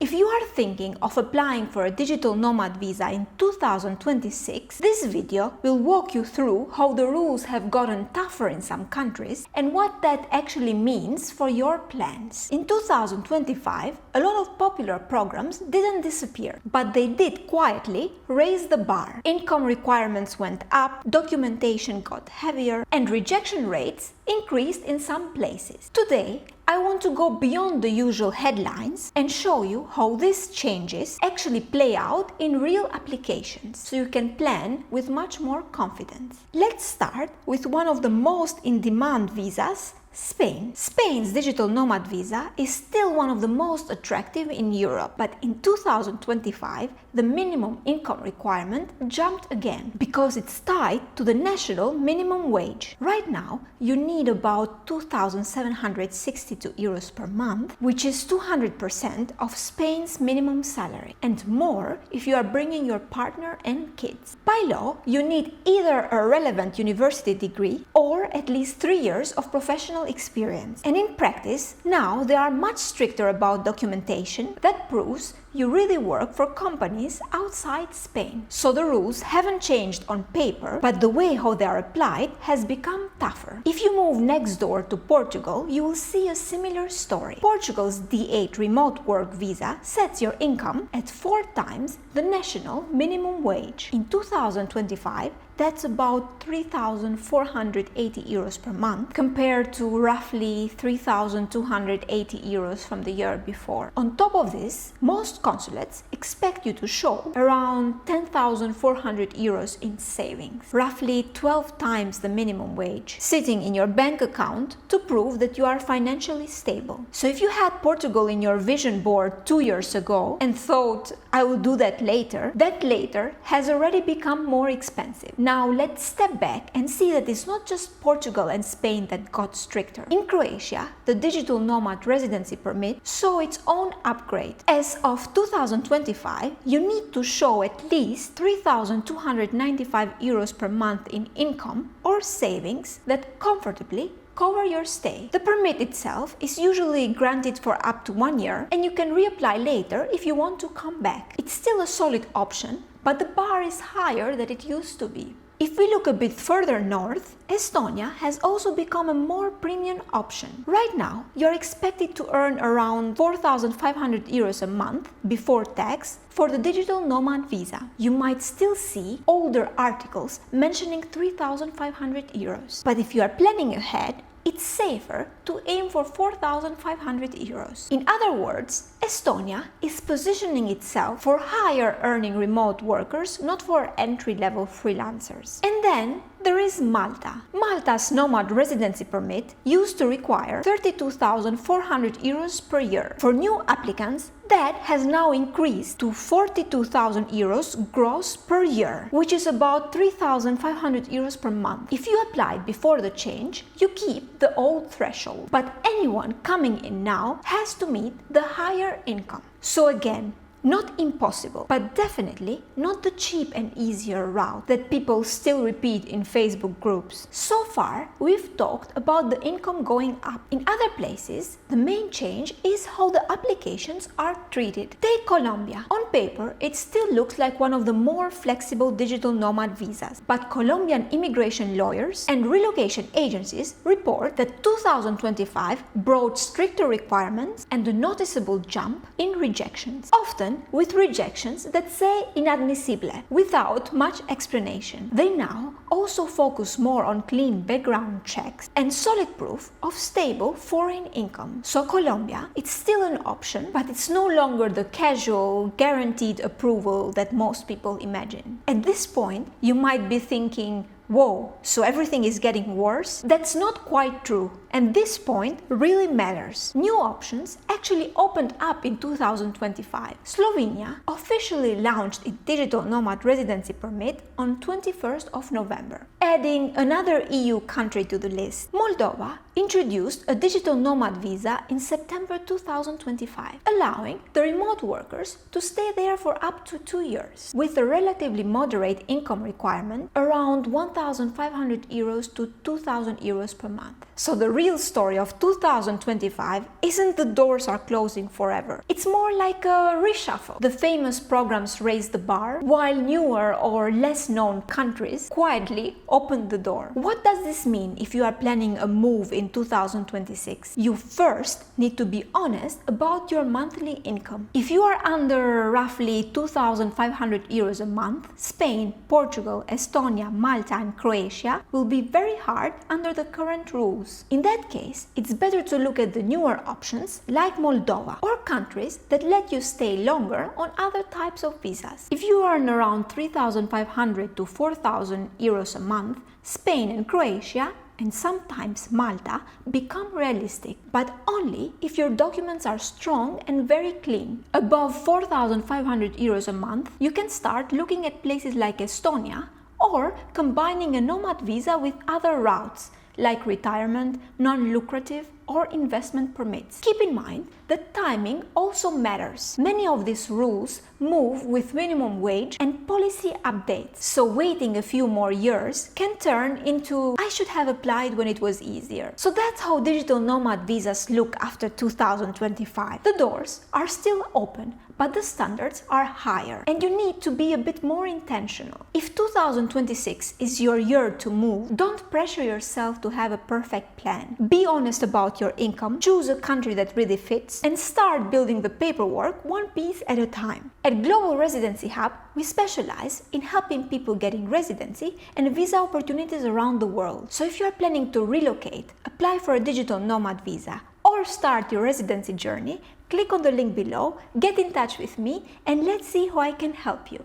If you are thinking of applying for a digital nomad visa in 2026, this video will walk you through how the rules have gotten tougher in some countries and what that actually means for your plans. In 2025, a lot of popular programs didn't disappear, but they did quietly raise the bar. Income requirements went up, documentation got heavier, and rejection rates increased in some places. Today, I want to go beyond the usual headlines and show you how these changes actually play out in real applications, so you can plan with much more confidence. Let's start with one of the most in-demand visas, Spain. Spain's digital nomad visa is still one of the most attractive in Europe, but in 2025 the minimum income requirement jumped again because it's tied to the national minimum wage. Right now you need about 2,762 euros per month, which is 200% of Spain's minimum salary, and more if you are bringing your partner and kids. By law, you need either a relevant university degree or at least 3 years of professional experience. And in practice, now they are much stricter about documentation that proves you really work for companies outside Spain. So the rules haven't changed on paper, but the way how they are applied has become tougher. If you move next door to Portugal, you will see a similar story. Portugal's D8 remote work visa sets your income at 4 times the national minimum wage. In 2025, that's about 3,480 euros per month, compared to roughly 3,280 euros from the year before. On top of this, most consulates expect you to show around 10,400 euros in savings, roughly 12 times the minimum wage, sitting in your bank account to prove that you are financially stable. So if you had Portugal in your vision board 2 years ago and thought, I will do that later has already become more expensive. Now let's step back and see that it's not just Portugal and Spain that got stricter. In Croatia, the digital nomad residency permit saw its own upgrade. As of 2025, you need to show at least 3,295 euros per month in income or savings that comfortably cover your stay. The permit itself is usually granted for up to 1 year, and you can reapply later if you want to come back. It's still a solid option, but the bar is higher than it used to be. If we look a bit further north, Estonia has also become a more premium option. Right now, you're expected to earn around 4,500 euros a month before tax for the digital nomad visa. You might still see older articles mentioning 3,500 euros. But if you are planning ahead, it's safer to aim for 4,500 euros. In other words, Estonia is positioning itself for higher earning remote workers, not for entry-level freelancers. And then there is Malta. Malta's nomad residency permit used to require 32,400 euros per year. For new applicants, that has now increased to 42,000 euros gross per year, which is about 3,500 euros per month. If you applied before the change, you keep the old threshold, but anyone coming in now has to meet the higher income. So again, not impossible, but definitely not the cheap and easier route that people still repeat in Facebook groups. So far, we've talked about the income going up. In other places, the main change is how the applications are treated. Take Colombia. On paper, it still looks like one of the more flexible digital nomad visas, but Colombian immigration lawyers and relocation agencies report that 2025 brought stricter requirements and a noticeable jump in rejections. Often with rejections that say inadmissible without much explanation. They now also focus more on clean background checks and solid proof of stable foreign income. So Colombia, it's still an option, but it's no longer the casual, guaranteed approval that most people imagine. At this point, you might be thinking, whoa, so everything is getting worse? That's not quite true, and this point really matters. New options actually opened up in 2025. Slovenia officially launched its digital nomad residency permit on 21st of November, adding another EU country to the list. Moldova introduced a digital nomad visa in September 2025, allowing the remote workers to stay there for up to 2 years, with a relatively moderate income requirement around 1,500 euros to 2,000 euros per month. So the real story of 2025 isn't the doors are closing forever. It's more like a reshuffle. The famous programs raised the bar, while newer or less known countries quietly opened the door. What does this mean if you are planning a move in 2026? You first need to be honest about your monthly income. If you are under roughly 2,500 euros a month, Spain, Portugal, Estonia, Malta and Croatia will be very hard under the current rules. In that case, it's better to look at the newer options like Moldova or countries that let you stay longer on other types of visas. If you earn around 3,500 to 4,000 euros a month, Spain and Croatia and sometimes Malta become realistic, but only if your documents are strong and very clean. Above 4,500 euros a month, you can start looking at places like Estonia or combining a nomad visa with other routes like retirement, non-lucrative or investment permits. Keep in mind that timing also matters. Many of these rules move with minimum wage and policy updates, so waiting a few more years can turn into "I should have applied when it was easier." So that's how digital nomad visas look after 2025. The doors are still open, but the standards are higher and you need to be a bit more intentional. If 2026 is your year to move, don't pressure yourself to have a perfect plan. Be honest about your income, choose a country that really fits, and start building the paperwork one piece at a time. At Global Residency Hub, we specialize in helping people getting residency and visa opportunities around the world. So if you are planning to relocate, apply for a digital nomad visa, or start your residency journey, click on the link below, get in touch with me, and let's see how I can help you.